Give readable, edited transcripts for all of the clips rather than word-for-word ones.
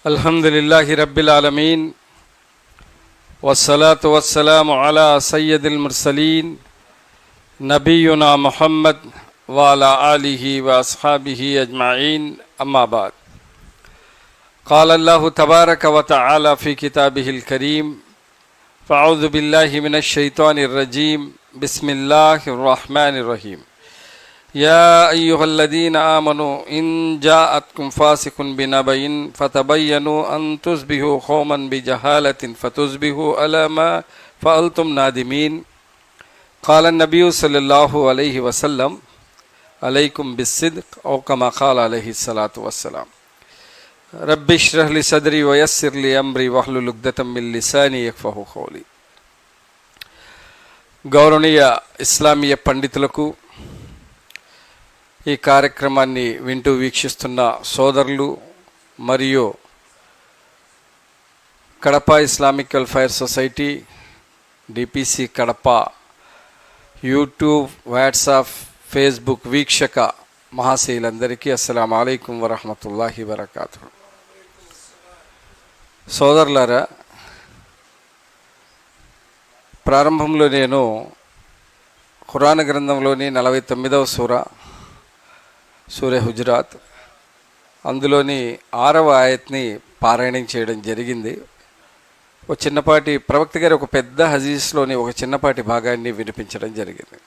अल्हम्दुलिल्लाहि रब्बिल आलमीन वस्सलातु वस्सलामु अला सय्यदिल मुरसलीन नबीयुना मुहम्मद व अला आलिहि व अस्हाबिहि अजमाइन अम्मा बाद। क़ाल अल्लाहु तबारक व तआला फ़ी किताबिहिल करीम फ़अऊज़ु बिल्लाहि मिनश शैतानिर रजीम बिस्मिल्लाहिर रहमानिर रहीम। या अय्युहल्लज़ीना आमनू इन जाअतकुम फ़ासिक़ुन बिनबइन फ़तबय्यनु अन तुस्बिहू क़ौमन बिजहालतिन फ़तुस्बिहू अला मा फ़अल्तुम नादिमीन। क़ाल नबी सल्लल्लाहु अलैहि वसल्लम अलैकुम बिस्सिद्क़ औ कमा क़ाल अलैहिस्सलातु वस्सलाम। रब्बि इश्रह लि सदरी व यस्सिर लि अम्री वहलुल उक़्दतम मिन लिसानी यफ़क़हू क़ौली। గౌరవనీయ ఇస్లామీయ పండితులకు, ఈ కార్యక్రమాన్ని వింటూ వీక్షిస్తున్న సోదరులు మరియు Kadapa Islamic welfare society, DPC Kadapa YouTube, WhatsApp, Facebook వీక్షక మహాశయులందరికీ అస్సలాము అలైకుం వరహమతుల్లాహి వబరకాతుహు. సోదరులారా, ప్రారంభంలో నేను ఖురాన్ గ్రంథంలోని 49వ సూర హుజరాత్ అందులోని 6వ ఆయత్ని పారాయణం చేయడం జరిగింది. ఒక చిన్నపాటి ప్రవక్త గారి ఒక పెద్ద హదీస్లోని ఒక చిన్నపాటి భాగాన్ని వినిపించడం జరిగింది.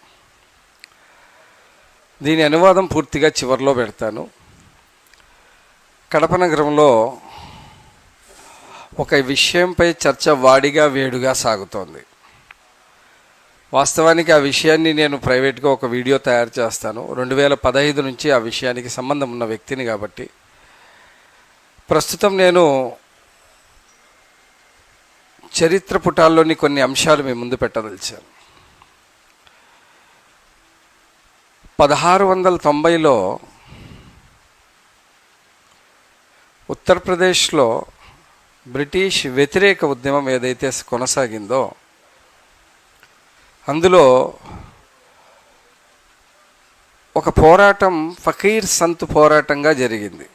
దీని అనువాదం పూర్తిగా చివరిలో పెడతాను. కడప నగరంలో ఒక విషయంపై చర్చ వాడిగా వేడుగా సాగుతోంది. వాస్తవానికి ఆ విషయాన్ని నేను ప్రైవేట్గా ఒక వీడియో తయారు చేస్తాను. 2015 నుంచి ఆ విషయానికి సంబంధం ఉన్న వ్యక్తిని కాబట్టి ప్రస్తుతం నేను చరిత్ర పుటాల్లోని కొన్ని అంశాలు మీ ముందు పెట్టదలిచాను. 1690లో ఉత్తరప్రదేశ్లో బ్రిటిష్ వ్యతిరేక ఉద్యమం ఏదైతే కొనసాగిందో అందులో ఒక పోరాటం ఫకీర్ సంత్ పోరాటంగా జరిగింది.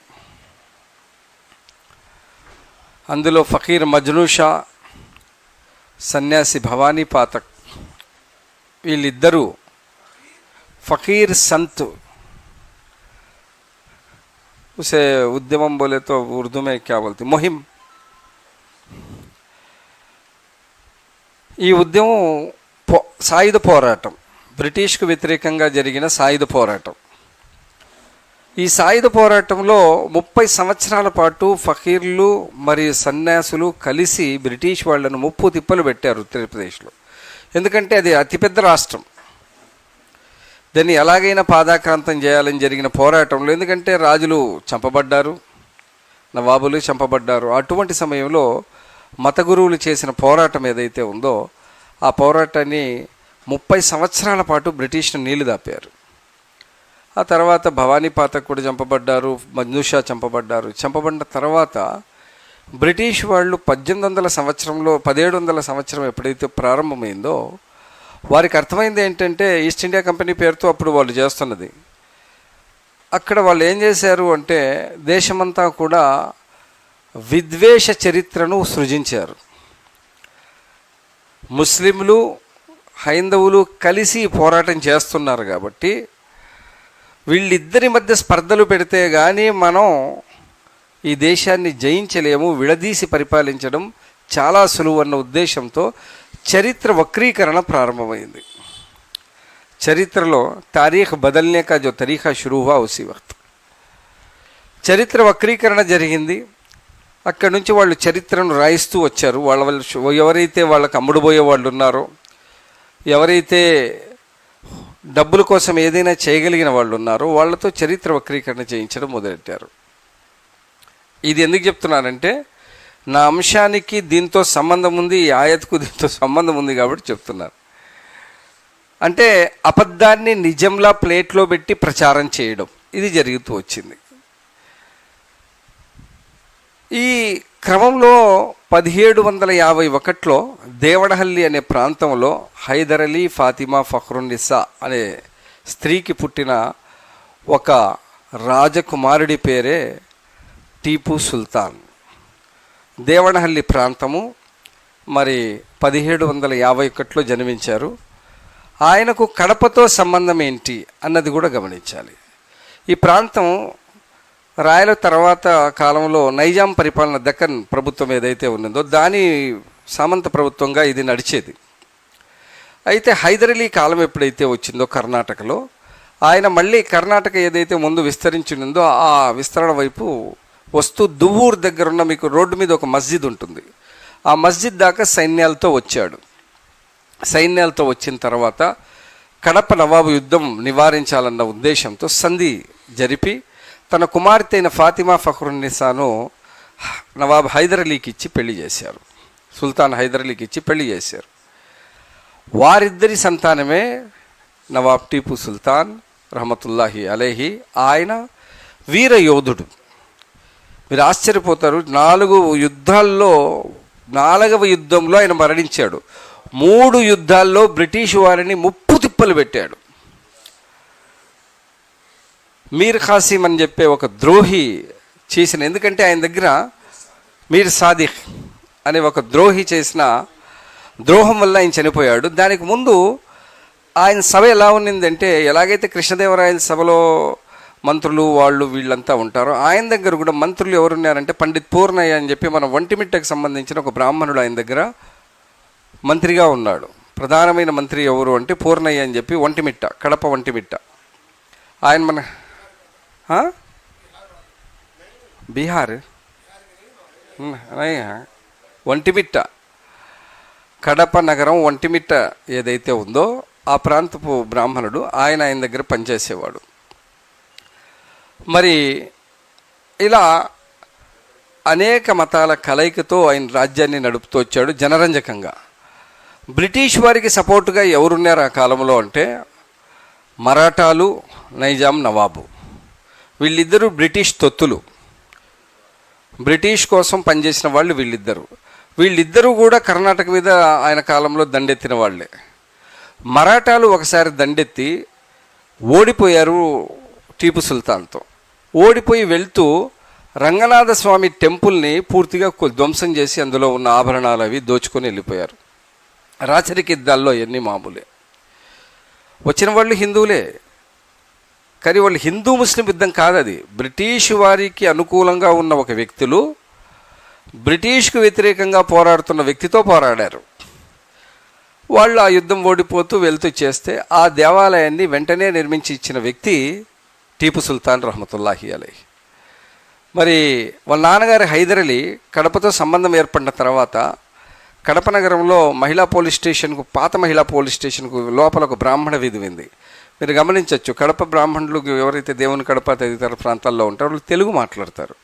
అందులో ఫకీర్ మజ్నూ షా, సన్యాసి భవానీ పాతక్, వీళ్ళిద్దరూ ఫకీర్ సంత్ उसे उद्यमम बोले तो उर्दू में क्या बोलते, मुहिम. ఈ ఉద్యమం సాయుధ పోరాటం, బ్రిటిష్కు వ్యతిరేకంగా జరిగిన సాయుధ పోరాటం. ఈ సాయుధ పోరాటంలో 30 సంవత్సరాల పాటు ఫకీర్లు మరియు సన్యాసులు కలిసి బ్రిటిష్ వాళ్లను ముప్పు తిప్పలు పెట్టారు ఉత్తరప్రదేశ్లో. ఎందుకంటే అది అతిపెద్ద రాష్ట్రం, దాన్ని ఎలాగైనా పాదాక్రాంతం చేయాలని జరిగిన పోరాటంలో, ఎందుకంటే రాజులు చంపబడ్డారు, నవాబులు చంపబడ్డారు. అటువంటి సమయంలో మత గురువులు చేసిన పోరాటం ఏదైతే ఉందో ఆ పోరాటాన్ని 30 సంవత్సరాల పాటు బ్రిటిష్ను నీళ్లు దాపారు. ఆ తర్వాత భవానీ పాతక్ కూడా చంపబడ్డారు, మజ్నూ షా చంపబడ్డారు. చంపబడిన తర్వాత బ్రిటిష్ వాళ్ళు 1700 సంవత్సరం ఎప్పుడైతే ప్రారంభమైందో వారికి అర్థమైంది ఏంటంటే, ఈస్ట్ ఇండియా కంపెనీ పేరుతో అప్పుడు వాళ్ళు చేస్తున్నది, అక్కడ వాళ్ళు ఏం చేశారు అంటే దేశమంతా కూడా విద్వేష చరిత్రను సృజించారు. ముస్లింలు, హైందవులు కలిసి పోరాటం చేస్తున్నారు కాబట్టి వీళ్ళిద్దరి మధ్య స్పర్ధలు పెడితే కానీ మనం ఈ దేశాన్ని జయించలేము, విడదీసి పరిపాలించడం చాలా సులువు అన్న ఉద్దేశంతో చరిత్ర వక్రీకరణ ప్రారంభమైంది. చరిత్రలో తారీఖ్ బదల్నే కా జో తరీఖా షురూ హువా ఉసీ వక్త్ చరిత్ర వక్రీకరణ జరిగింది. అక్కడి నుంచి వాళ్ళు చరిత్రను రాయిస్తూ వచ్చారు. ఎవరైతే వాళ్ళకి అమ్ముడుపోయే వాళ్ళు ఉన్నారో, ఎవరైతే డబ్బుల కోసం ఏదైనా చేయగలిగిన వాళ్ళు ఉన్నారో వాళ్ళతో చరిత్ర వక్రీకరణ చేయించడం మొదలెట్టారు. ఇది ఎందుకు చెప్తున్నానంటే, నా అంశానికి దీంతో సంబంధం ఉంది, ఈ ఆయత్కు దీంతో సంబంధం ఉంది కాబట్టి చెప్తున్నారు. అంటే అబద్ధాన్ని నిజంలా ప్లేట్లో పెట్టి ప్రచారం చేయడం, ఇది జరుగుతూ వచ్చింది. ఈ క్రమంలో 1751లో దేవడహల్లి అనే ప్రాంతంలో హైదర్ అలీ ఫాతిమా ఫఖ్రున్నిసా అనే స్త్రీకి పుట్టిన ఒక రాజకుమారుడి పేరే టీపు సుల్తాన్. దేవనహల్లి ప్రాంతము. మరి 1751లో జన్మించారు. ఆయనకు కడపతో సంబంధం ఏంటి అన్నది కూడా గమనించాలి. ఈ ప్రాంతం రాయల తర్వాత కాలంలో నైజాం పరిపాలన, దక్కన్ ప్రభుత్వం ఏదైతే ఉన్నదో దాని సామంత ప్రభుత్వంగా ఇది నడిచేది. అయితే హైదర్ అలీ కాలం ఎప్పుడైతే వచ్చిందో కర్ణాటకలో, ఆయన మళ్ళీ కర్ణాటక ఏదైతే ముందు విస్తరించిందో ఆ విస్తరణ వైపు వస్తూ దువ్వూరు దగ్గర ఉన్న, మీకు రోడ్డు మీద ఒక మస్జిద్ ఉంటుంది, ఆ మస్జిద్ దాకా సైన్యాలతో వచ్చాడు. సైన్యాలతో వచ్చిన తర్వాత కడప నవాబు యుద్ధం నివారించాలన్న ఉద్దేశంతో సంధి జరిపి తన కుమార్తె అయిన ఫాతిమా ఫఖ్రున్నిసాను నవాబ్ హైదర్ అలీకి ఇచ్చి పెళ్లి చేశారు. సుల్తాన్ హైదర్ అలీకి ఇచ్చి పెళ్లి చేశారు. వారిద్దరి సంతానమే నవాబ్ టీపు సుల్తాన్ రహమతుల్లాహి అలైహి. ఆయన వీర యోధుడు. మీరు ఆశ్చర్యపోతారు, 4 యుద్ధాల్లో 4వ యుద్ధంలో ఆయన మరణించాడు. 3 యుద్ధాల్లో బ్రిటిష్ వారిని ముప్పు తిప్పలు పెట్టాడు. మీర్ ఖాసిం అని చెప్పే ఒక ద్రోహి చేసిన, ఎందుకంటే ఆయన దగ్గర మీర్ సాదిక్ అనే ఒక ద్రోహి చేసిన ద్రోహం వల్ల ఆయన చనిపోయాడు. దానికి ముందు ఆయన సభ ఎలా ఉన్నిందంటే, ఎలాగైతే కృష్ణదేవరాయల సభలో మంత్రులు వాళ్ళు వీళ్ళంతా ఉంటారో, ఆయన దగ్గర కూడా మంత్రులు ఎవరున్నారంటే పండిత్ పూర్ణయ్య అని చెప్పి మన ఒంటిమిట్టకు సంబంధించిన ఒక బ్రాహ్మణుడు ఆయన దగ్గర మంత్రిగా ఉన్నాడు. ప్రధానమైన మంత్రి ఎవరు అంటే పూర్ణయ్య అని చెప్పి, ఒంటిమిట్ట, కడప ఒంటిమిట్ట. ఆయన మన బీహార్ ఒంటిమిట్ట, కడప నగరం ఒంటిమిట్ట ఏదైతే ఉందో ఆ ప్రాంతపు బ్రాహ్మణుడు. ఆయన దగ్గర పనిచేసేవాడు. మరి ఇలా అనేక మతాల కలయికతో ఆయన రాజ్యాన్ని నడుపుతూ వచ్చాడు జనరంజకంగా. బ్రిటిష్ వారికి సపోర్టుగా ఎవరున్నారు ఆ కాలంలో అంటే మరాఠాలు, నైజాం నవాబు. వీళ్ళిద్దరూ బ్రిటిష్ తొత్తులు, బ్రిటిష్ కోసం పనిచేసిన వాళ్ళు వీళ్ళిద్దరూ. వీళ్ళిద్దరూ కూడా కర్ణాటక మీద ఆయన కాలంలో దండెత్తిన వాళ్ళే. మరాఠాలు ఒకసారి దండెత్తి ఓడిపోయారు టీపు సుల్తాన్తో. ఓడిపోయి వెళ్తూ రంగనాథ స్వామి టెంపుల్ని పూర్తిగా ధ్వంసం చేసి అందులో ఉన్న ఆభరణాలు అవి దోచుకొని వెళ్ళిపోయారు. రాచరిక యుద్ధాల్లో ఎన్ని మామూలే. వచ్చిన వాళ్ళు హిందువులే, కానీ వాళ్ళు హిందూ ముస్లిం యుద్ధం కాదు అది. బ్రిటిష్ వారికి అనుకూలంగా ఉన్న ఒక వ్యక్తులు బ్రిటిష్కు వ్యతిరేకంగా పోరాడుతున్న వ్యక్తితో పోరాడారు. వాళ్ళు ఆ యుద్ధం ఓడిపోతూ వెళ్తూ చేస్తే ఆ దేవాలయాన్ని వెంటనే నిర్మించి ఇచ్చిన వ్యక్తి టీపు సుల్తాన్ రహమతుల్లాహి అలైహి. మరి వాళ్ళ నాన్నగారి హైదర్ అలీ కడపతో సంబంధం ఏర్పడిన తర్వాత కడప నగరంలో మహిళా పోలీస్ స్టేషన్కు, పాత మహిళా పోలీస్ స్టేషన్కు లోపల ఒక బ్రాహ్మణ వీధి ఉంది. మీరు గమనించవచ్చు, కడప బ్రాహ్మణులు ఎవరైతే దేవుని కడప తదితర ప్రాంతాల్లో ఉంటారో వాళ్ళు తెలుగు మాట్లాడతారు,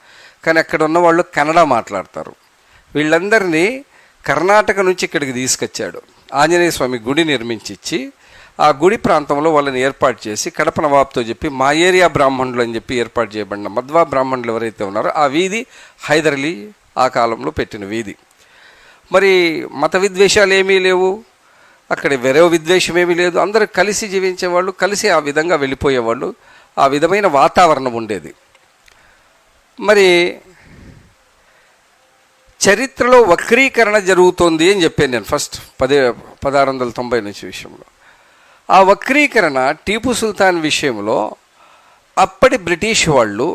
కానీ అక్కడ ఉన్న వాళ్ళు కన్నడ మాట్లాడతారు. వీళ్ళందరినీ కర్ణాటక నుంచి ఇక్కడికి తీసుకొచ్చాడు. ఆంజనేయ స్వామి గుడి నిర్మించి ఇచ్చి ఆ గుడి ప్రాంతంలో వాళ్ళని ఏర్పాటు చేసి కడప నవాబ్తో చెప్పి మా ఏరియా బ్రాహ్మణులు అని చెప్పి ఏర్పాటు చేయబడిన మధ్వా బ్రాహ్మణులు ఎవరైతే ఉన్నారో ఆ వీధి హైదర్ అలీ ఆ కాలంలో పెట్టిన వీధి. మరి మత విద్వేషాలు ఏమీ లేవు అక్కడ, వేరే విద్వేషం ఏమీ లేదు. అందరూ కలిసి జీవించేవాళ్ళు, కలిసి ఆ విధంగా వెళ్ళిపోయేవాళ్ళు. ఆ విధమైన వాతావరణం ఉండేది. మరి చరిత్రలో వక్రీకరణ జరుగుతోంది అని చెప్పాను నేను ఫస్ట్ 1690 నుంచి విషయంలో. ఆ వక్రీకరణ టీపు సుల్తాన్ విషయంలో అప్పటి బ్రిటిష్ వాళ్ళు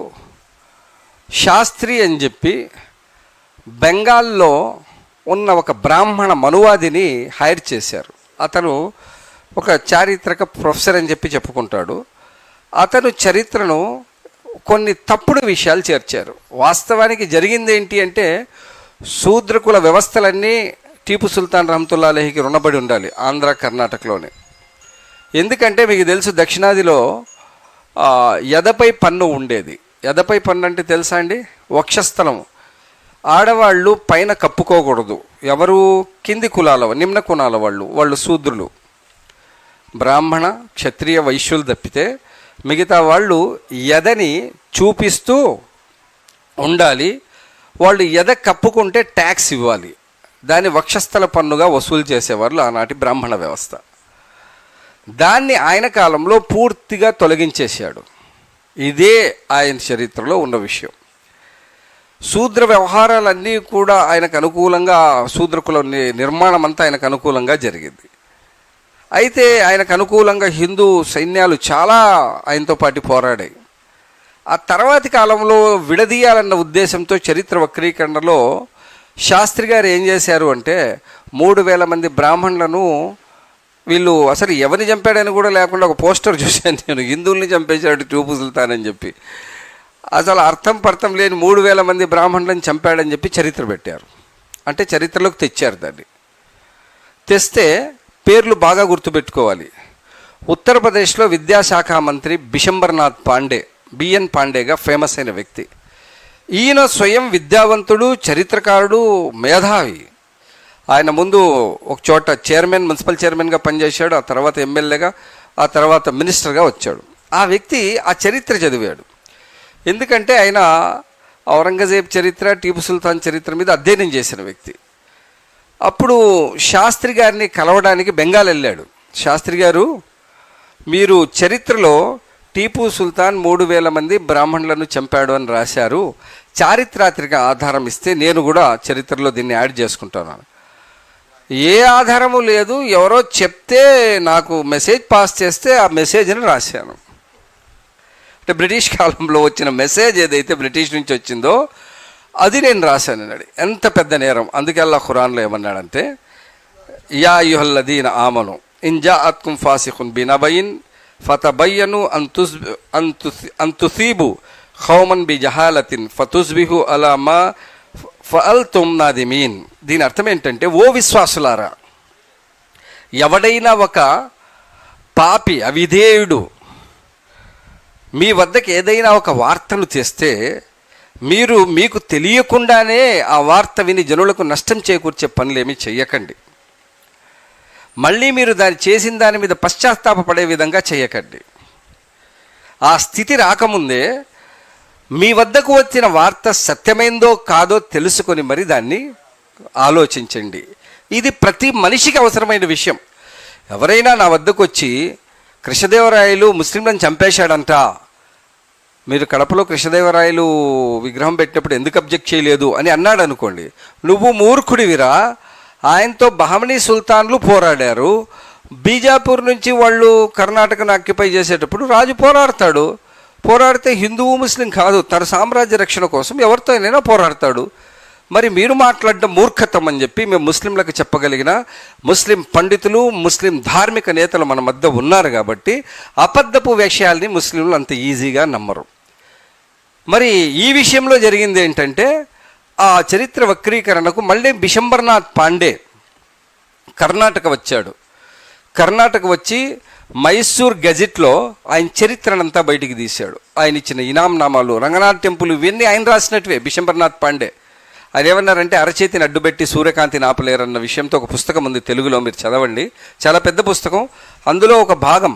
శాస్త్రి అని చెప్పి బెంగాల్లో ఉన్న ఒక బ్రాహ్మణ మనువాదిని హైర్ చేశారు. అతను ఒక చారిత్రక ప్రొఫెసర్ అని చెప్పి చెప్పుకుంటాడు. అతను చరిత్రను కొన్ని తప్పుడు విషయాలు చేర్చారు. వాస్తవానికి జరిగింది ఏంటి అంటే శూద్రకుల వ్యవస్థలన్నీ టీపు సుల్తాన్ రహమతుల్లా అలైహికి రుణపడి ఉండాలి ఆంధ్ర కర్ణాటకలోనే. ఎందుకంటే మీకు తెలుసు దక్షిణాదిలో ఎదపై పన్ను ఉండేది. ఎదపై పన్ను అంటే తెలుసా అండి? వక్షస్థలం. ఆడవాళ్ళు పైన కప్పుకోకూడదు. ఎవరు? కింది కులాల, నిమ్న కులాల వాళ్ళు శూద్రులు. బ్రాహ్మణ, క్షత్రియ, వైశ్యులు తప్పితే మిగతా వాళ్ళు ఎదని చూపిస్తూ ఉండాలి. వాళ్ళు ఎద కప్పుకుంటే ట్యాక్స్ ఇవ్వాలి. దాన్ని వక్షస్థల పన్నుగా వసూలు చేసేవాళ్ళు ఆనాటి బ్రాహ్మణ వ్యవస్థ. దాన్ని ఆయన కాలంలో పూర్తిగా తొలగించేశాడు. ఇదే ఆయన చరిత్రలో ఉన్న విషయం. శూద్ర వ్యవహారాలన్నీ కూడా ఆయనకు అనుకూలంగా, శూద్రకుల నిర్మాణం అంతా ఆయనకు అనుకూలంగా జరిగింది. అయితే ఆయనకు అనుకూలంగా హిందూ సైన్యాలు చాలా ఆయనతో పాటు పోరాడాయి. ఆ తర్వాతి కాలంలో విడదీయాలన్న ఉద్దేశంతో చరిత్ర వక్రీకరణలో శాస్త్రి గారు ఏం చేశారు అంటే 3,000 మంది బ్రాహ్మణులను వీళ్ళు అసలు ఎవరిని చంపాడని కూడా లేకుండా ఒక పోస్టర్ చూశాను నేను, హిందువుల్ని చంపేశాడు టిపు సుల్తాన్ అని చెప్పి. అసలు అర్థం పర్థం లేని 3,000 మంది బ్రాహ్మణులను చంపాడని చెప్పి చరిత్ర పెట్టారు. అంటే చరిత్రలోకి తెచ్చారు. దాన్ని తెస్తే పేర్లు బాగా గుర్తుపెట్టుకోవాలి. ఉత్తరప్రదేశ్లో విద్యాశాఖ మంత్రి బిశంబర్నాథ్ పాండే, బిఎన్ పాండేగా ఫేమస్ అయిన వ్యక్తి. ఈయన స్వయం విద్యావంతుడు, చరిత్రకారుడు, మేధావి. ఆయన ముందు ఒక చోట చైర్మన్, మున్సిపల్ చైర్మన్గా పనిచేశాడు, ఆ తర్వాత ఎమ్మెల్యేగా, ఆ తర్వాత మినిస్టర్గా వచ్చాడు. ఆ వ్యక్తి ఆ చరిత్ర చదివాడు. ఎందుకంటే ఆయన ఔరంగజేబ్ చరిత్ర, టీపు సుల్తాన్ చరిత్ర మీద అధ్యయనం చేసిన వ్యక్తి. అప్పుడు శాస్త్రి గారిని కలవడానికి బెంగాల్ వెళ్ళాడు. శాస్త్రి గారు, మీరు చరిత్రలో టీపు సుల్తాన్ 3,000 మంది బ్రాహ్మణులను చంపాడు అని రాశారు, చారిత్రాత్మక ఆధారం ఇస్తే నేను కూడా చరిత్రలో దీన్ని యాడ్ చేసుకుంటాను. ఏ ఆధారము లేదు, ఎవరో చెప్తే నాకు మెసేజ్ పాస్ చేస్తే ఆ మెసేజ్ని రాశాను. అంటే బ్రిటిష్ కాలంలో వచ్చిన మెసేజ్ ఏదైతే బ్రిటిష్ నుంచి వచ్చిందో అది నేను రాశాను అన్నాడు. ఎంత పెద్ద నేరం. అందుకే అల్లాహ్ ఖురాన్లో ఏమన్నాడంటే, యా అయ్యుహల్లదీన ఆమను ఇన్ జాఅత్కుమ్ ఫాసిఖున్ బినబయిన్ ఫతబయ్యను అన్ తుసీబు ఖౌమన్ బిజహాలతిన్ ఫతుస్బిహు అలా మా ఫఅల్తుమ్ నాదిమీన్. దీని అర్థం ఏంటంటే, ఓ విశ్వాసులారా, ఎవడైనా ఒక పాపి, అవిధేయుడు మీ వద్దకు ఏదైనా ఒక వార్తను తెస్తే మీరు మీకు తెలియకుండానే ఆ వార్త విని జనులకు నష్టం చేకూర్చే పనులేమీ చెయ్యకండి. మళ్ళీ మీరు చేసిన దాని మీద పశ్చాత్తాపపడే విధంగా చేయకండి. ఆ స్థితి రాకముందే మీ వద్దకు వచ్చిన వార్త సత్యమైందో కాదో తెలుసుకొని మరి దాన్ని ఆలోచించండి. ఇది ప్రతి మనిషికి అవసరమైన విషయం. ఎవరైనా నా వద్దకు వచ్చి కృష్ణదేవరాయలు ముస్లింలను చంపేశాడంట, మీరు కడపలో కృష్ణదేవరాయలు విగ్రహం పెట్టినప్పుడు ఎందుకు అబ్జెక్ట్ చేయలేదు అని అన్నాడు అనుకోండి, నువ్వు మూర్ఖుడివిరా. ఆయనతో బహమనీ సుల్తాన్లు పోరాడారు. బీజాపూర్ నుంచి వాళ్ళు కర్ణాటకను ఆక్యుపై చేసేటప్పుడు రాజు పోరాడితే హిందువు ముస్లిం కాదు, తన సామ్రాజ్య రక్షణ కోసం ఎవరితో అయినా పోరాడతాడు. మరి మీరు మాట్లాడడం మూర్ఖతం అని చెప్పి మేము ముస్లింలకు చెప్పగలిగిన ముస్లిం పండితులు, ముస్లిం ధార్మిక నేతలు మన మధ్య ఉన్నారు కాబట్టి అబద్ధపు విషయాల్ని ముస్లింలు అంత ఈజీగా నమ్మరు. మరి ఈ విషయంలో జరిగింది ఏంటంటే, ఆ చరిత్ర వక్రీకరణకు మళ్ళీ బిశంబర్నాథ్ పాండే కర్ణాటక వచ్చాడు. కర్ణాటక వచ్చి మైసూర్ గెజెట్లో ఆయన చరిత్రనంతా బయటికి తీశాడు. ఆయన ఇచ్చిన ఇనాం నామాలు, రంగనాథ్ టెంపుల్, ఇవన్నీ ఆయన రాసినట్టువే. బిశంబర్నాథ్ పాండే ఆయన ఏమన్నారంటే, అరచేతిని అడ్డుపెట్టి సూర్యకాంతిని ఆపలేరన్న విషయంతో ఒక పుస్తకం ఉంది తెలుగులో, మీరు చదవండి. చాలా పెద్ద పుస్తకం. అందులో ఒక భాగం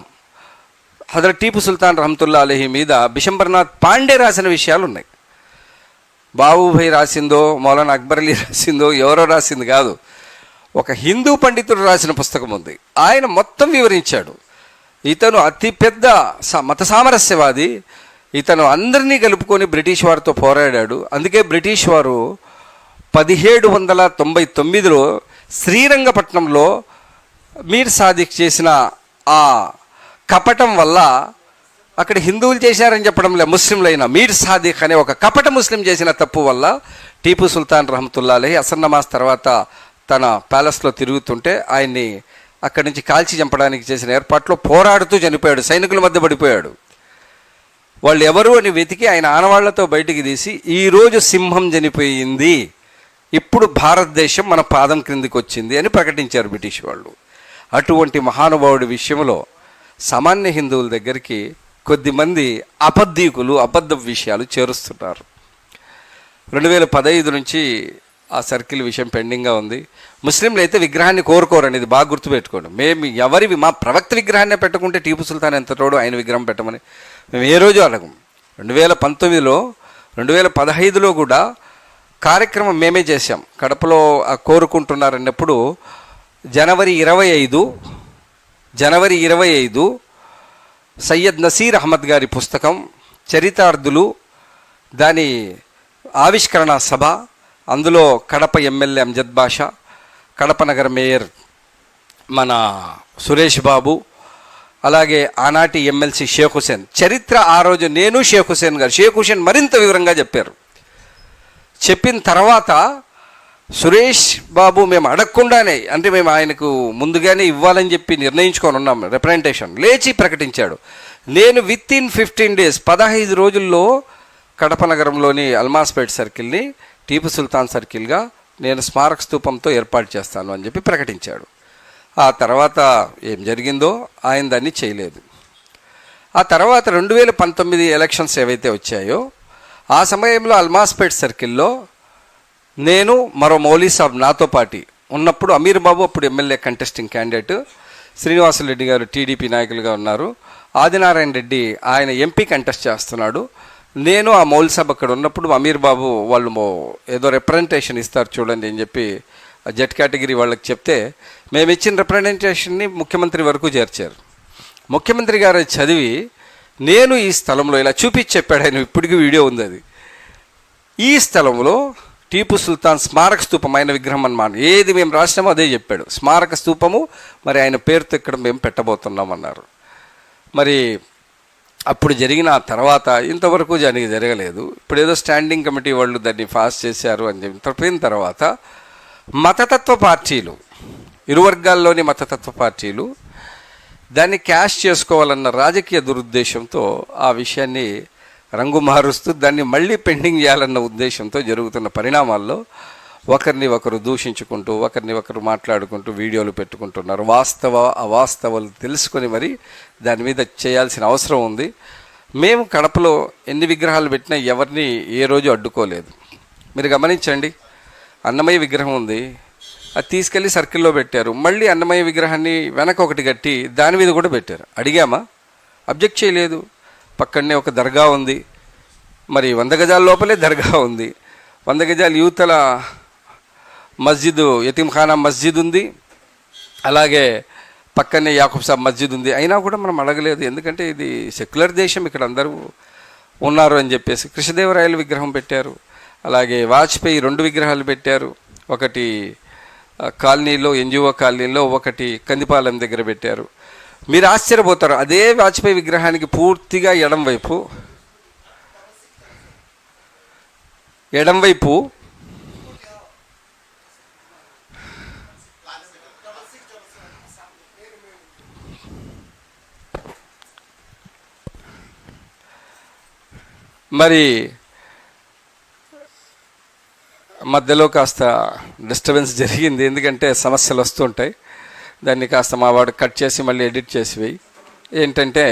హజరత్ టీపు సుల్తాన్ రహమతుల్లా అలహీ మీద బిశంబర్నాథ్ పాండే రాసిన విషయాలు ఉన్నాయి. బాబుభాయ్ రాసిందో, మౌలానా అక్బర్ అలీ రాసిందో, ఎవరో రాసింది కాదు, ఒక హిందూ పండితుడు రాసిన పుస్తకం ఉంది. ఆయన మొత్తం వివరించాడు. ఇతను అతిపెద్ద మత సామరస్యవాది. ఇతను అందరినీ కలుపుకొని బ్రిటిష్ వారితో పోరాడాడు. అందుకే బ్రిటిష్ వారు 1799లో శ్రీరంగపట్నంలో మీర్ సాదిక్ చేసిన ఆ కపటం వల్ల, అక్కడ హిందువులు చేశారని చెప్పడంలే, ముస్లింలైన మీర్ సాదిక్ అనే ఒక కపట ముస్లిం చేసిన తప్పు వల్ల టీపు సుల్తాన్ రహమతుల్లా అలైహి అసర్ నమాజ్ తర్వాత తన ప్యాలెస్లో తిరుగుతుంటే ఆయన్ని అక్కడి నుంచి కాల్చి చంపడానికి చేసిన ఏర్పాట్లో పోరాడుతూ చనిపోయాడు. సైనికుల మధ్య పడిపోయాడు. వాళ్ళు ఎవరు అని వెతికి ఆయన ఆనవాళ్లతో బయటికి తీసి, ఈరోజు సింహం చనిపోయింది, ఇప్పుడు భారతదేశం మన పాదం క్రిందికి వచ్చింది అని ప్రకటించారు బ్రిటిష్ వాళ్ళు. అటువంటి మహానుభావుడి విషయంలో సామాన్య హిందువుల దగ్గరికి కొద్దిమంది అబద్ధీకులు అబద్ధ విషయాలు చేరుస్తున్నారు. 2015 నుంచి ఆ సర్కిల్ విషయం పెండింగ్గా ఉంది. ముస్లింలు అయితే విగ్రహాన్ని కోరుకోరు అనేది బాగా గుర్తుపెట్టుకోండి. మేము మా ప్రవక్త విగ్రహాన్ని పెట్టకుంటే టీపు సుల్తాన్ ఎంత తోడు ఆయన విగ్రహం పెట్టమని మేము ఏ రోజు అడగం. 2019లో 2015లో కూడా కార్యక్రమం మేమే చేశాం. కడపలో కోరుకుంటున్నారన్నప్పుడు జనవరి 25 సయ్యద్ నసీర్ అహ్మద్ గారి పుస్తకం చరితార్థులు, దాని ఆవిష్కరణ సభ, అందులో కడప ఎమ్మెల్యే అంజద్ బాషా, కడప నగర మేయర్ మన సురేష్ బాబు, అలాగే ఆనాటి ఎమ్మెల్సీ షేక్ హుసేన్. చరిత్ర ఆ రోజు నేను షేక్ హుసేన్ గారు, షేక్ హుసేన్ మరింత వివరంగా చెప్పారు. చెప్పిన తర్వాత సురేష్ బాబు మేము అడగకుండానే, అంటే మేము ఆయనకు ముందుగానే ఇవ్వాలని చెప్పి నిర్ణయించుకొని ఉన్నాం, రిప్రజెంటేషన్ లేచి ప్రకటించాడు. నేను విత్ ఇన్ 15 days 15 రోజుల్లో కడప నగరంలోని అల్మాస్పేట్ సర్కిల్ని టీపు సుల్తాన్ సర్కిల్గా నేను స్మారక స్తూపంతో ఏర్పాటు చేస్తాను అని చెప్పి ప్రకటించాడు. ఆ తర్వాత ఏం జరిగిందో ఆయన దాన్ని చేయలేదు. ఆ తర్వాత 2019 ఎలక్షన్స్ ఏవైతే వచ్చాయో ఆ సమయంలో అల్మాస్పేట్ సర్కిల్లో నేను మరో మౌలీ సాబ్ నాతో పాటి ఉన్నప్పుడు, అమీర్ బాబు అప్పుడు ఎమ్మెల్యే కంటెస్టింగ్ క్యాండిడేట్, శ్రీనివాసరెడ్డి గారు టీడీపీ నాయకులుగా ఉన్నారు, ఆదినారాయణ రెడ్డి ఆయన ఎంపీ కంటెస్ట్ చేస్తున్నాడు. నేను ఆ మౌలీ సాబ్ అక్కడ ఉన్నప్పుడు అమీర్ బాబు వాళ్ళు ఏదో రిప్రజెంటేషన్ ఇస్తారు చూడండి అని చెప్పి జెడ్ కేటగిరీ వాళ్ళకి చెప్తే మేము ఇచ్చిన రిప్రజెంటేషన్ని ముఖ్యమంత్రి వరకు చేర్చారు. ముఖ్యమంత్రి గారు చదివి నేను ఈ స్థలంలో ఇలా చూపించి చెప్పాడు, ఆయన ఇప్పటికీ వీడియో ఉంది అది, ఈ స్థలంలో టీపు సుల్తాన్ స్మారక స్తూపం, ఆయన విగ్రహం అన్నమాట, ఏది మేము రాసినామో అదే చెప్పాడు, స్మారక స్తూపము, మరి ఆయన పేరుతో ఇక్కడ మేము పెట్టబోతున్నాం అన్నారు. మరి అప్పుడు జరిగిన తర్వాత ఇంతవరకు జరగలేదు. ఇప్పుడు ఏదో స్టాండింగ్ కమిటీ వాళ్ళు దాన్ని పాస్ చేశారు అని చెప్పిన తర్వాత మతతత్వ పార్టీలు, ఇరు వర్గాల్లోని మతతత్వ పార్టీలు దాన్ని క్యాష్ చేసుకోవాలన్న రాజకీయ దురుద్దేశంతో ఆ విషయాన్ని రంగు మారుస్తూ దాన్ని మళ్ళీ పెండింగ్ చేయాలన్న ఉద్దేశంతో జరుగుతున్న పరిణామాల్లో ఒకరిని ఒకరు దూషించుకుంటూ, ఒకరిని ఒకరు మాట్లాడుకుంటూ వీడియోలు పెట్టుకుంటున్నారు. అవాస్తవాలు తెలుసుకొని మరి దాని మీద చేయాల్సిన అవసరం ఉంది. మేము కడపలో ఎన్ని విగ్రహాలు పెట్టినా ఎవరిని ఏ రోజు అడ్డుకోలేదు. మీరు గమనించండి, అన్నమయ్య విగ్రహం ఉంది, అది తీసుకెళ్ళి సర్కిల్లో పెట్టారు, మళ్ళీ అన్నమయ్య విగ్రహాన్ని వెనక ఒకటి కట్టి దాని మీద కూడా పెట్టారు. అడిగామా? అబ్జెక్ట్ చేయలేదు. పక్కనే ఒక దర్గా ఉంది, మరి 100 గజాల లోపలే దర్గా ఉంది, 100 గజాల యూతల మస్జిద్, యతీంఖానా మస్జిద్ ఉంది, అలాగే పక్కనే యాకూబ్ సాబ్ మస్జిద్ ఉంది. అయినా కూడా మనం అడగలేదు, ఎందుకంటే ఇది సెక్యులర్ దేశం, ఇక్కడ అందరూ ఉన్నారు అని చెప్పేసి. కృష్ణదేవరాయల విగ్రహం పెట్టారు, అలాగే వాజ్పేయి 2 విగ్రహాలు పెట్టారు, ఒకటి కాలనీలో ఎన్జిఓ కాలనీలో, ఒకటి కందిపాలెం దగ్గర పెట్టారు. మీరు ఆశ్చర్యపోతారు, అదే వాజ్పేయి విగ్రహానికి పూర్తిగా ఎడంవైపు మరి మధ్యలో కాస్త డిస్టర్బెన్స్ జరిగింది, ఎందుకంటే సమస్యలు వస్తుంటాయి. దాన్ని కాస్త మా వాడు కట్ చేసి మళ్ళీ ఎడిట్ చేసి వేయి. ఏంటంటే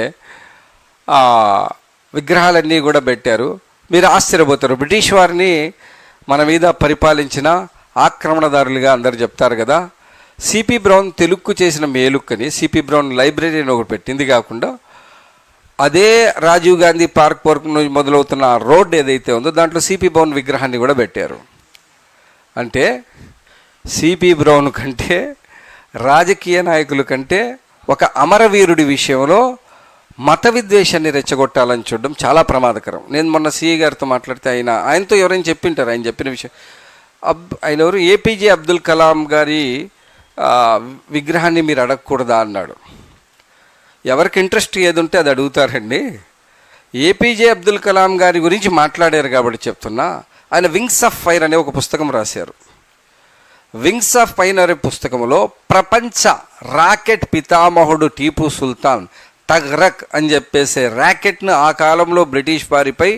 విగ్రహాలన్నీ కూడా పెట్టారు. మీరు ఆశ్చర్యపోతారు, బ్రిటిష్ వారిని మన మీద పరిపాలించిన ఆక్రమణదారులుగా అందరు చెప్తారు కదా. సిపి బ్రౌన్ తెలుగుకు చేసిన మేలుక్కని సిపి బ్రౌన్ లైబ్రరీ అని ఒకటి పెట్టింది కాకుండా, అదే రాజీవ్ గాంధీ పార్క్ నుంచి మొదలవుతున్న రోడ్ ఏదైతే ఉందో దాంట్లో సిపి బ్రౌన్ విగ్రహాన్ని కూడా పెట్టారు. అంటే సిపి బ్రౌన్ కంటే, రాజకీయ నాయకుల కంటే ఒక అమరవీరుడి విషయంలో మత విద్వేషాన్ని రెచ్చగొట్టాలని చూడడం చాలా ప్రమాదకరం. నేను మొన్న సిఐ గారితో మాట్లాడితే ఆయనతో ఎవరైనా చెప్పింటారు, ఆయన చెప్పిన విషయం, ఆయన ఎవరు, ఏపీజే అబ్దుల్ కలాం గారి విగ్రహాన్ని మీరు అడగకూడదా అన్నాడు. ఎవరికి ఇంట్రెస్ట్ ఏది ఉంటే అది అడుగుతారండి. ఏపీజే అబ్దుల్ కలాం గారి గురించి మాట్లాడారు కాబట్టి చెప్తున్నా. ఆయన వింగ్స్ ఆఫ్ ఫైర్ అనే ఒక పుస్తకం రాశారు. వింగ్స్ ఆఫ్ ఫైర్ అనే పుస్తకంలో ప్రపంచ రాకెట్ పితామహుడు టీపు సుల్తాన్ తగ్రక్ అని చెప్పేసే ర్యాకెట్ను ఆ కాలంలో బ్రిటిష్ వారిపై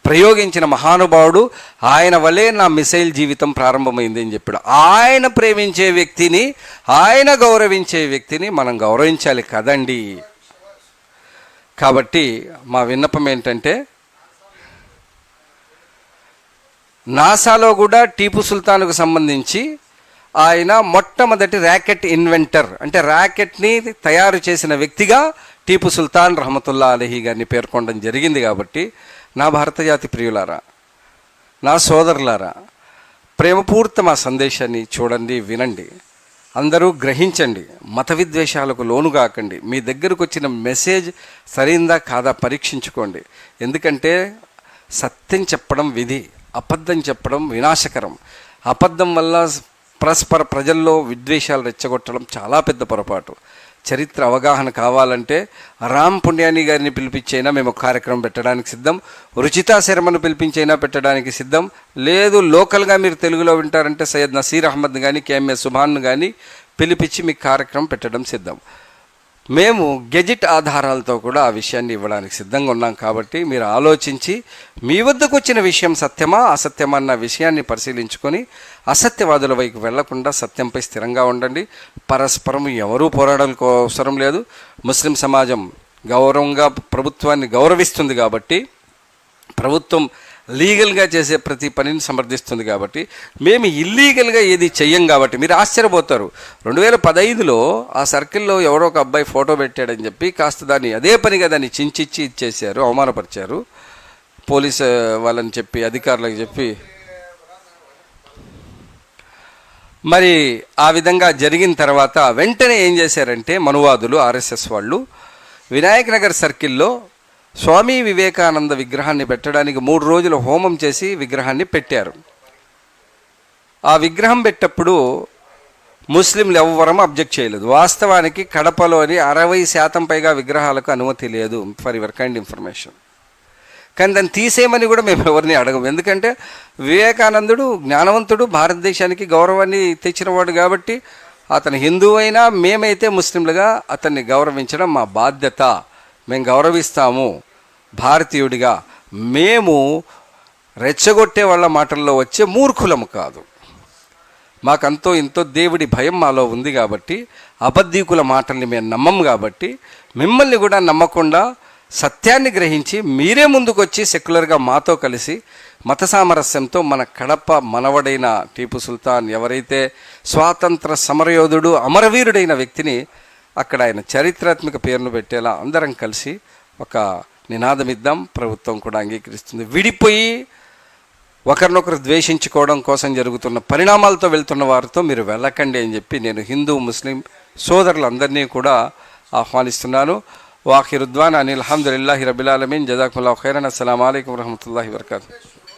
ప్రయోగించిన మహానుభావుడు, ఆయన వలే నా మిసైల్ జీవితం ప్రారంభమైంది అని చెప్పాడు. ఆయన ప్రేమించే వ్యక్తిని, ఆయన గౌరవించే వ్యక్తిని మనం గౌరవించాలి కదండి. కాబట్టి మా విన్నపం ఏంటంటే, నాసాలో కూడా టీపు సుల్తాన్కు సంబంధించి ఆయన మొట్టమొదటి ర్యాకెట్ ఇన్వెంటర్, అంటే ర్యాకెట్ని తయారు చేసిన వ్యక్తిగా టీపు సుల్తాన్ రహమతుల్లా అలహీ గారిని పేర్కొనడం జరిగింది. కాబట్టి నా భారత జాతి ప్రియులారా, నా సోదరులారా, ప్రేమపూర్త మా సందేశాన్ని చూడండి, వినండి. అందరూ గ్రహించండి, మత విద్వేషాలకు లోను కాకండి. మీ దగ్గరకు వచ్చిన మెసేజ్ సరైందా కాదా పరీక్షించుకోండి. ఎందుకంటే సత్యం చెప్పడం విధి, అబద్ధం చెప్పడం వినాశకరం. అబద్ధం వల్ల పరస్పర ప్రజల్లో విద్వేషాలు రెచ్చగొట్టడం చాలా పెద్ద పొరపాటు. చరిత్ర అవగాహన కావాలంటే రామ్ పుణ్యాని గారిని పిలిపించైనా మేము కార్యక్రమం పెట్టడానికి సిద్ధం, రుచితా శర్మను పిలిపించైనా పెట్టడానికి సిద్ధం. లేదు లోకల్గా మీరు తెలుగులో వింటారంటే సయ్యద్ నసీర్ అహ్మద్ కానీ కేఎంఎస్ సుభాన్ను కానీ పిలిపించి మీకు కార్యక్రమం పెట్టడం సిద్ధం. మేము గెజిట్ ఆధారాలతో కూడా ఆ విషయాన్ని ఇవ్వడానికి సిద్ధంగా ఉన్నాం. కాబట్టి మీరు ఆలోచించి మీ వద్దకు వచ్చిన విషయం సత్యమా అసత్యమా అన్న విషయాన్ని పరిశీలించుకొని అసత్యవాదుల వైపు వెళ్లకుండా సత్యంపై స్థిరంగా ఉండండి. పరస్పరం ఎవరూ పోరాడాల్సిన అవసరం లేదు. ముస్లిం సమాజం గౌరవంగా ప్రభుత్వాన్ని గౌరవిస్తుంది కాబట్టి, ప్రభుత్వం లీగల్గా చేసే ప్రతి పనిని సమర్థిస్తుంది కాబట్టి, మేము ఇల్లీగల్గా ఏది చెయ్యం కాబట్టి మీరు ఆశ్చర్యపోతారు. 2015లో ఆ సర్కిల్లో ఎవరో ఒక అబ్బాయి ఫోటో పెట్టాడని చెప్పి కాస్త దాన్ని అదే పనిగా దాన్ని చించిచ్చి ఇచ్చేసారు, అవమానపరిచారు పోలీసు వాళ్ళని చెప్పి, అధికారులకు చెప్పి. మరి ఆ విధంగా జరిగిన తర్వాత వెంటనే ఏం చేశారంటే మనువాదులు, ఆర్ఎస్ఎస్ వాళ్ళు వినాయక్ నగర్ సర్కిల్లో స్వామి వివేకానంద విగ్రహాన్ని పెట్టడానికి 3 రోజులు హోమం చేసి విగ్రహాన్ని పెట్టారు. ఆ విగ్రహం పెట్టప్పుడు ముస్లింలు ఎవ్వరం అబ్జెక్ట్ చేయలేదు. వాస్తవానికి కడపలోని 60% పైగా విగ్రహాలకు అనుమతి లేదు, ఫర్ యువర్ కైండ్ ఇన్ఫర్మేషన్. కానీ దాన్ని తీసేయమని కూడా మేము ఎవరిని అడగము. ఎందుకంటే వివేకానందుడు జ్ఞానవంతుడు, భారతదేశానికి గౌరవాన్ని తెచ్చినవాడు కాబట్టి అతను హిందువు అయినా మేమైతే ముస్లింలుగా అతన్ని గౌరవించడం మా బాధ్యత. మేము గౌరవిస్తాము భారతీయుడిగా. మేము రెచ్చగొట్టే వాళ్ళ మాటల్లో వచ్చే మూర్ఖులము కాదు. మాకంతో ఇంతో దేవుడి భయం మాలో ఉంది కాబట్టి, అబద్ధీకుల మాటల్ని మేము నమ్మం కాబట్టి, మిమ్మల్ని కూడా నమ్మకుండా సత్యాన్ని గ్రహించి మీరే ముందుకొచ్చి సెక్యులర్గా మాతో కలిసి మత సామరస్యంతో మన కడప మనవడైన టీపు సుల్తాన్, ఎవరైతే స్వాతంత్ర సమరయోధుడు అమరవీరుడైన వ్యక్తిని అక్కడ ఆయన చారిత్రాత్మక పేరును పెట్టేలా అందరం కలిసి ఒక నినాదం ఇద్దాం. ప్రభుత్వం కూడా అంగీకరిస్తుంది. విడిపోయి ఒకరినొకరు ద్వేషించుకోవడం కోసం జరుగుతున్న పరిణామాలతో వెళ్తున్న వారితో మీరు వెళ్ళకండి అని చెప్పి నేను హిందూ ముస్లిం సోదరులందరినీ కూడా ఆహ్వానిస్తున్నాను. వాఖిరుద్వాన్ అనిల్ అల్హమ్దులిల్లాహి రబ్బిల్ ఆలమీన్. జజాకుముల్లాహు ఖైరన్. అస్సలాము అలైకుం వరహ్మతుల్లాహి వబరకాతుహు.